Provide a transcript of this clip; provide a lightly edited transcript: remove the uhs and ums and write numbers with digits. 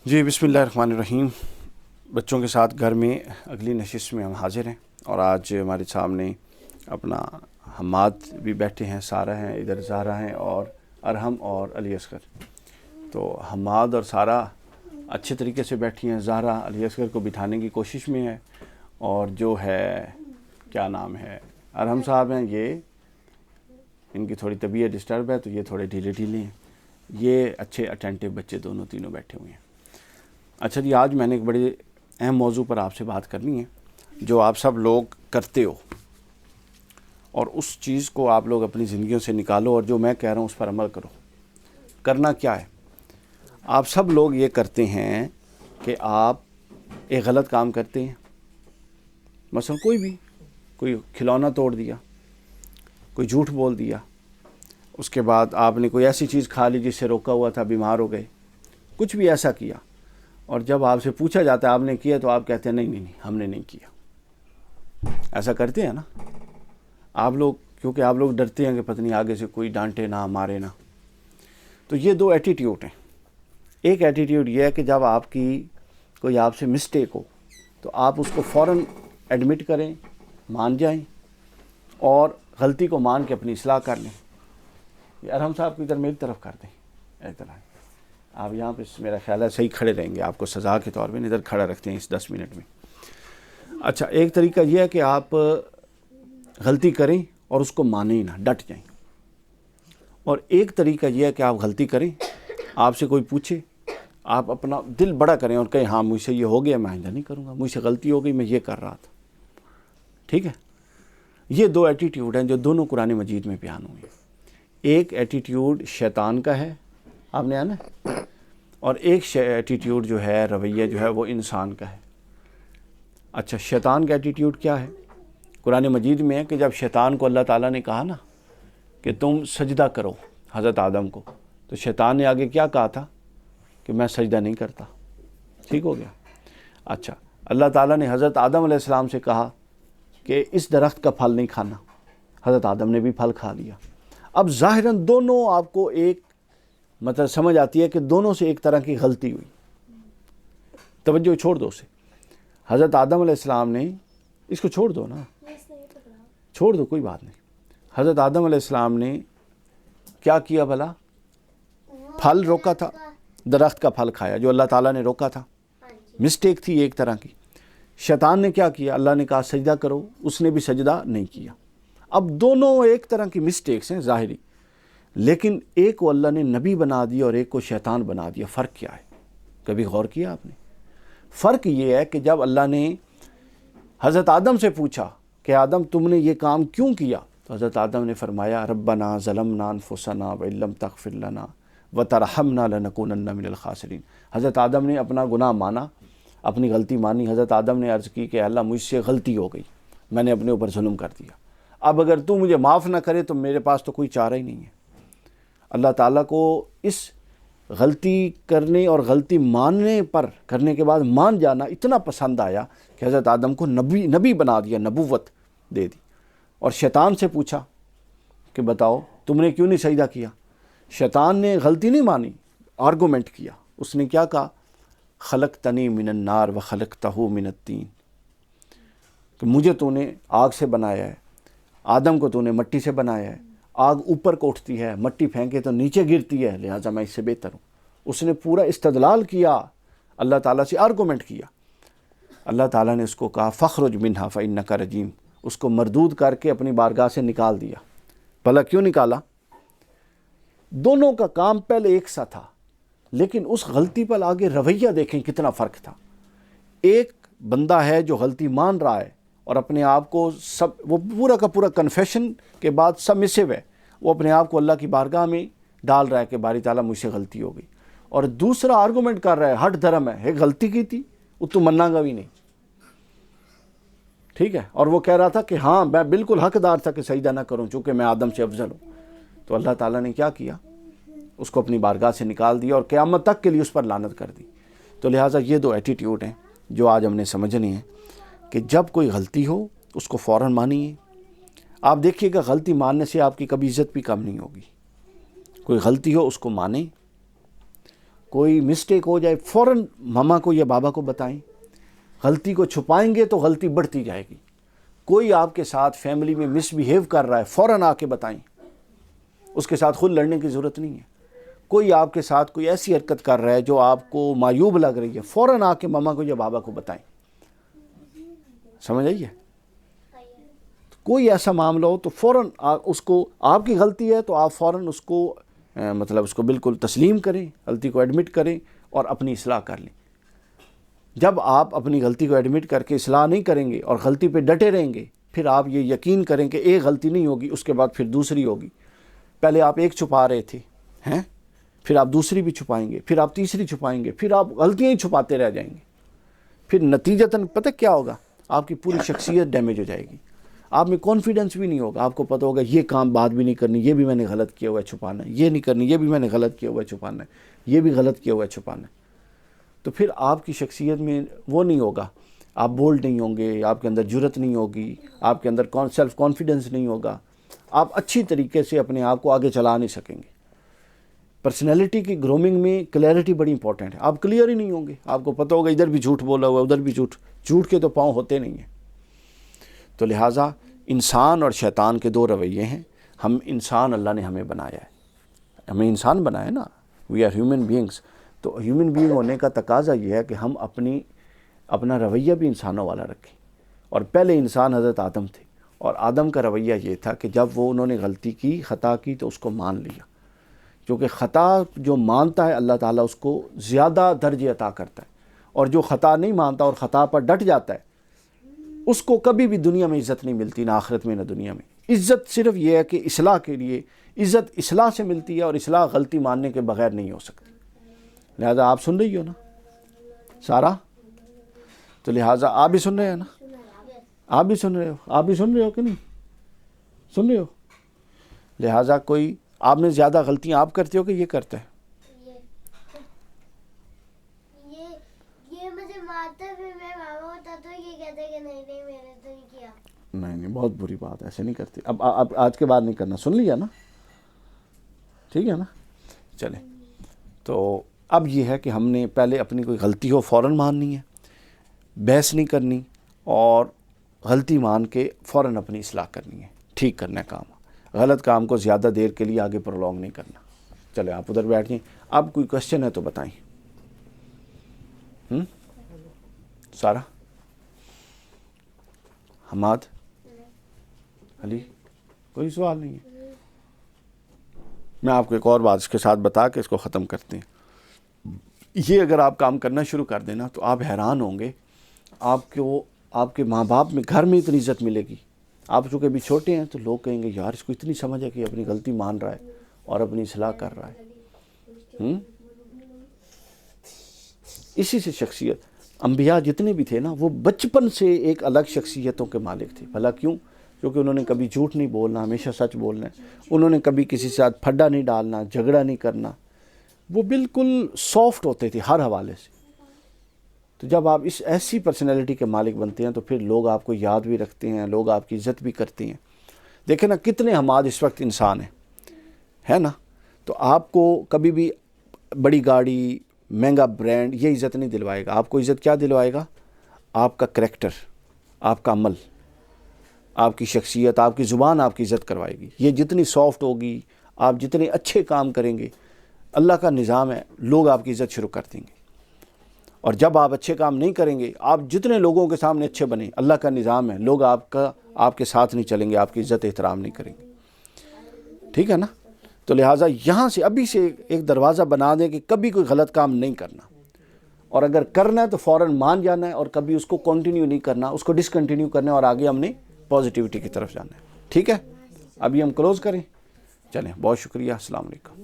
جی بسم اللہ الرحمن الرحیم۔ بچوں کے ساتھ گھر میں اگلی نشست میں ہم حاضر ہیں، اور آج ہمارے سامنے اپنا حماد بھی بیٹھے ہیں، سارہ ہیں، ادھر زہرا ہیں، اور ارحم اور علی اصغر۔ تو حماد اور سارہ اچھے طریقے سے بیٹھی ہیں، زہرا علی اصغر کو بٹھانے کی کوشش میں ہے، اور جو ہے کیا نام ہے ارحم صاحب ہیں، یہ ان کی تھوڑی طبیعت ڈسٹرب ہے تو یہ تھوڑے ڈھیلے ڈھیلے ہیں۔ یہ اچھے اٹینٹیو بچے دونوں تینوں بیٹھے ہوئے ہیں۔ اچھا جی، آج میں نے ایک بڑے اہم موضوع پر آپ سے بات کرنی ہے، جو آپ سب لوگ کرتے ہو، اور اس چیز کو آپ لوگ اپنی زندگیوں سے نکالو، اور جو میں کہہ رہا ہوں اس پر عمل کرو۔ کرنا کیا ہے؟ آپ سب لوگ یہ کرتے ہیں کہ آپ ایک غلط کام کرتے ہیں، مثلا کوئی کھلونا توڑ دیا، کوئی جھوٹ بول دیا، اس کے بعد آپ نے کوئی ایسی چیز کھا لی جس سے روکا ہوا تھا، بیمار ہو گئے، کچھ بھی ایسا کیا، اور جب آپ سے پوچھا جاتا ہے آپ نے کیا تو آپ کہتے ہیں نہیں ہم نے نہیں کیا۔ ایسا کرتے ہیں نا آپ لوگ، کیونکہ آپ لوگ ڈرتے ہیں کہ پتہ نہیں آگے سے کوئی ڈانٹے نہ، مارے نہ۔ تو یہ دو ایٹیٹیوڈ ہیں۔ ایک ایٹیٹیوڈ یہ ہے کہ جب آپ کی کوئی آپ سے مسٹیک ہو تو آپ اس کو فوراً ایڈمٹ کریں، مان جائیں، اور غلطی کو مان کے اپنی اصلاح کر لیں۔ یہ ارحم صاحب کو ادھر میری طرف کر دیں، ادھر آئیں۔ آپ یہاں پہ میرا خیال ہے صحیح کھڑے رہیں گے، آپ کو سزا کے طور پہ ادھر کھڑا رکھتے ہیں اس 10 منٹ میں۔ اچھا، ایک طریقہ یہ ہے کہ آپ غلطی کریں اور اس کو مانیں نہ، ڈٹ جائیں۔ اور ایک طریقہ یہ ہے کہ آپ غلطی کریں، آپ سے کوئی پوچھے، آپ اپنا دل بڑا کریں اور کہیں ہاں مجھ سے یہ ہو گیا، میں آئندہ نہیں کروں گا، مجھ سے غلطی ہو گئی، میں یہ کر رہا تھا۔ ٹھیک ہے؟ یہ دو ایٹیٹیوڈ ہیں جو دونوں قرآن مجید میں بیان ہوئے ہیں۔ ایک ایٹیٹیوڈ شیطان کا ہے، آپ نے آنا، اور ایک ایٹیٹیوڈ جو ہے، رویہ جو ہے، وہ انسان کا ہے۔ اچھا، شیطان کا ایٹیٹیوڈ کیا ہے؟ قرآن مجید میں ہے کہ جب شیطان کو اللہ تعالیٰ نے کہا نا کہ تم سجدہ کرو حضرت آدم کو، تو شیطان نے آگے کیا کہا تھا کہ میں سجدہ نہیں کرتا۔ ٹھیک ہو گیا؟ اچھا، اللہ تعالیٰ نے حضرت آدم علیہ السلام سے کہا کہ اس درخت کا پھل نہیں کھانا، حضرت آدم نے بھی پھل کھا لیا۔ اب ظاہراً دونوں آپ کو ایک مطلب سمجھ آتی ہے کہ دونوں سے ایک طرح کی غلطی ہوئی۔ توجہ چھوڑ دو اسے۔ حضرت آدم علیہ السلام نے، اس کو چھوڑ دو نا، چھوڑ دو، کوئی بات نہیں۔ حضرت آدم علیہ السلام نے کیا کیا بھلا؟ پھل روکا تھا، درخت کا پھل کھایا جو اللہ تعالیٰ نے روکا تھا، مسٹیک تھی ایک طرح کی۔ شیطان نے کیا کیا؟ اللہ نے کہا سجدہ کرو، اس نے بھی سجدہ نہیں کیا۔ اب دونوں ایک طرح کی مسٹیکس ہیں ظاہری، لیکن ایک کو اللہ نے نبی بنا دیا اور ایک کو شیطان بنا دیا۔ فرق کیا ہے؟ کبھی غور کیا آپ نے؟ فرق یہ ہے کہ جب اللہ نے حضرت آدم سے پوچھا کہ آدم تم نے یہ کام کیوں کیا، تو حضرت آدم نے فرمایا ربنا ظلمنا انفسنا وان لم تغفر لنا وترحمنا لنکونن من الخاسرین۔ حضرت آدم نے اپنا گناہ مانا، اپنی غلطی مانی۔ حضرت آدم نے عرض کی کہ اللہ مجھ سے غلطی ہو گئی، میں نے اپنے اوپر ظلم کر دیا، اب اگر تو مجھے معاف نہ کرے تو میرے پاس تو کوئی چارہ ہی نہیں ہے۔ اللہ تعالیٰ کو اس غلطی کرنے اور غلطی ماننے پر، کرنے کے بعد مان جانا اتنا پسند آیا کہ حضرت آدم کو نبی بنا دیا، نبوت دے دی۔ اور شیطان سے پوچھا کہ بتاؤ تم نے کیوں نہیں سجدہ کیا؟ شیطان نے غلطی نہیں مانی، آرگومنٹ کیا۔ اس نے کیا کہا؟ خلقتنی من النار وخلقتہ من الطین، کہ مجھے تو نے آگ سے بنایا ہے، آدم کو تو نے مٹی سے بنایا ہے، آگ اوپر کو اٹھتی ہے، مٹی پھینکے تو نیچے گرتی ہے، لہٰذا میں اس سے بہتر ہوں۔ اس نے پورا استدلال کیا، اللہ تعالیٰ سے آرگومنٹ کیا۔ اللہ تعالیٰ نے اس کو کہا فخرج منہا فإنک رجیم، اس کو مردود کر کے اپنی بارگاہ سے نکال دیا۔ بھلا کیوں نکالا؟ دونوں کا کام پہلے ایک سا تھا، لیکن اس غلطی پر آگے رویہ دیکھیں کتنا فرق تھا۔ ایک بندہ ہے جو غلطی مان رہا ہے اور اپنے آپ کو وہ پورا کا پورا کنفیشن کے بعد سبمسو ہے، وہ اپنے آپ کو اللہ کی بارگاہ میں ڈال رہا ہے کہ باری تعالیٰ مجھ سے غلطی ہو گئی، اور دوسرا آرگومنٹ کر رہا ہے، ہٹ دھرم ہے غلطی کی تھی وہ تو مننا گا بھی نہیں۔ ٹھیک ہے؟ اور وہ کہہ رہا تھا کہ ہاں میں بالکل حقدار تھا کہ سجدہ نہ کروں چونکہ میں آدم سے افضل ہوں۔ تو اللہ تعالیٰ نے کیا کیا؟ اس کو اپنی بارگاہ سے نکال دیا اور قیامت تک کے لیے اس پر لعنت کر دی۔ تو لہٰذا یہ دو ایٹیٹیوڈ ہیں جو آج ہم نے سمجھنی ہے کہ جب کوئی غلطی ہو اس کو فوراً مانیے۔ آپ دیکھیے گا غلطی ماننے سے آپ کی کبھی عزت بھی کم نہیں ہوگی۔ کوئی غلطی ہو اس کو مانیں، کوئی مسٹیک ہو جائے فوراً ماما کو یا بابا کو بتائیں. غلطی کو چھپائیں گے تو غلطی بڑھتی جائے گی. کوئی آپ کے ساتھ فیملی میں مس بیہیو کر رہا ہے فوراً آ کے بتائیں, اس کے ساتھ خود لڑنے کی ضرورت نہیں ہے. کوئی آپ کے ساتھ کوئی ایسی حرکت کر رہا ہے جو آپ کو معیوب لگ رہی ہے, فوراً آ کے ماما کو یا بابا کو بتائیں. سمجھ آئیے؟ کوئی ایسا معاملہ ہو تو فوراً اس کو, آپ کی غلطی ہے تو آپ فوراً اس کو مطلب اس کو بالکل تسلیم کریں, غلطی کو ایڈمٹ کریں اور اپنی اصلاح کر لیں. جب آپ اپنی غلطی کو ایڈمٹ کر کے اصلاح نہیں کریں گے اور غلطی پہ ڈٹے رہیں گے, پھر آپ یہ یقین کریں کہ ایک غلطی نہیں ہوگی, اس کے بعد پھر دوسری ہوگی. پہلے آپ ایک چھپا رہے تھے ہیں, پھر آپ دوسری بھی چھپائیں گے, پھر آپ تیسری چھپائیں گے, پھر آپ غلطیاں ہی چھپاتے رہ جائیں گے. پھر نتیجتاً پتہ کیا ہوگا, آپ کی پوری شخصیت ڈیمیج ہو جائے گی. آپ میں کانفیڈنس بھی نہیں ہوگا. آپ کو پتہ ہوگا یہ کام بات بھی نہیں کرنی, یہ بھی میں نے غلط کیا ہوا ہے چھپانا ہے, یہ نہیں کرنی, یہ بھی میں نے غلط کیا ہوا ہے چھپانا ہے, یہ بھی غلط کیا ہوا ہے چھپانا ہے. تو پھر آپ کی شخصیت میں وہ نہیں ہوگا, آپ بولڈ نہیں ہوں گے, آپ کے اندر جرأت نہیں ہوگی, آپ کے اندر سیلف کانفیڈنس نہیں ہوگا, آپ اچھی طریقے سے اپنے آپ کو آگے چلا نہیں سکیں گے. پرسنالٹی کی گرومنگ میں کلیئرٹی بڑی امپورٹنٹ ہے. آپ کلیئر ہی نہیں ہوں گے, آپ کو پتہ ہوگا ادھر بھی جھوٹ بولا ہوا ہے, ادھر بھی جھوٹ کے تو پاؤں ہوتے نہیں ہیں. تو لہٰذا انسان اور شیطان کے دو رویے ہیں. ہم انسان, اللہ نے ہمیں بنایا ہے, ہمیں انسان بنایا ہے نا, وی آر ہیومن بینگس. تو ہیومن بینگ ہونے کا تقاضا یہ ہے کہ ہم اپنا رویہ بھی انسانوں والا رکھیں. اور پہلے انسان حضرت آدم تھے, اور آدم کا رویہ یہ تھا کہ جب انہوں نے غلطی کی, خطا کی, تو اس کو مان لیا. کیونکہ خطا جو مانتا ہے اللہ تعالیٰ اس کو زیادہ درجے عطا کرتا ہے, اور جو خطا نہیں مانتا اور خطا پر ڈٹ جاتا ہے اس کو کبھی بھی دنیا میں عزت نہیں ملتی, نہ آخرت میں نہ دنیا میں. عزت صرف یہ ہے کہ اصلاح کے لیے, عزت اصلاح سے ملتی ہے, اور اصلاح غلطی ماننے کے بغیر نہیں ہو سکتی. لہٰذا آپ سن رہی ہو نا سارا, تو لہٰذا آپ بھی سن رہے ہیں نا, آپ بھی سن رہے ہو, آپ بھی سن رہے ہو کہ نہیں سن رہے ہو. لہٰذا کوئی آپ میں زیادہ غلطیاں آپ کرتے ہو کہ یہ کرتا ہے؟ یہ مجھے مارتا ہے, پھر میں ماما ہوتا تو یہ کہتے کہ نہیں میں نے تو نہیں کیا. نہیں, بہت بری بات, ایسے نہیں کرتے. اب آج کے بعد نہیں کرنا, سن لیا نا, ٹھیک ہے نا. چلیں, تو اب یہ ہے کہ ہم نے پہلے اپنی کوئی غلطی ہو فوراً ماننی ہے, بحث نہیں کرنی, اور غلطی مان کے فوراً اپنی اصلاح کرنی ہے, ٹھیک کرنا ہے کام. غلط کام کو زیادہ دیر کے لیے آگے پرولونگ نہیں کرنا. چلیں آپ ادھر بیٹھ جائیں. اب کوئی کوشچن ہے تو بتائیں. سارا, حماد, علی, کوئی سوال نہیں ہے؟ میں آپ کو ایک اور بات اس کے ساتھ بتا کے اس کو ختم کرتے ہیں. یہ اگر آپ کام کرنا شروع کر دینا تو آپ حیران ہوں گے, آپ کے ماں باپ میں گھر میں اتنی عزت ملے گی. آپ چونکہ ابھی چھوٹے ہیں تو لوگ کہیں گے یار اس کو اتنی سمجھ ہے کہ اپنی غلطی مان رہا ہے اور اپنی اصلاح کر رہا ہے. اسی سے شخصیت, انبیاء جتنے بھی تھے نا وہ بچپن سے ایک الگ شخصیتوں کے مالک تھے. بھلا کیوں؟ کیونکہ انہوں نے کبھی جھوٹ نہیں بولنا, ہمیشہ سچ بولنا ہے. انہوں نے کبھی کسی کے ساتھ پھڈا نہیں ڈالنا, جھگڑا نہیں کرنا. وہ بالکل سافٹ ہوتے تھے ہر حوالے سے. تو جب آپ اس ایسی پرسنالٹی کے مالک بنتے ہیں تو پھر لوگ آپ کو یاد بھی رکھتے ہیں, لوگ آپ کی عزت بھی کرتے ہیں. دیکھیں نا کتنے حماد اس وقت انسان ہیں, ہے نا. تو آپ کو کبھی بھی بڑی گاڑی, مہنگا برانڈ یہ عزت نہیں دلوائے گا. آپ کو عزت کیا دلوائے گا؟ آپ کا کریکٹر, آپ کا عمل, آپ کی شخصیت, آپ کی زبان آپ کی عزت کروائے گی. یہ جتنی سافٹ ہوگی, آپ جتنے اچھے کام کریں گے, اللہ کا نظام ہے, لوگ آپ کی عزت شروع کر دیں گے. اور جب آپ اچھے کام نہیں کریں گے, آپ جتنے لوگوں کے سامنے اچھے بنیں, اللہ کا نظام ہے, لوگ آپ کے ساتھ نہیں چلیں گے, آپ کی عزت احترام نہیں کریں گے. ٹھیک ہے نا. تو لہٰذا یہاں سے ابھی سے ایک دروازہ بنا دیں کہ کبھی کوئی غلط کام نہیں کرنا, اور اگر کرنا ہے تو فوراً مان جانا ہے, اور کبھی اس کو کنٹینیو نہیں کرنا, اس کو ڈسکنٹینیو کرنا ہے, اور آگے ہم نے پازیٹیوٹی کی طرف جانا ہے. ٹھیک ہے, ابھی ہم کلوز کریں. چلیں, بہت شکریہ, السلام علیکم.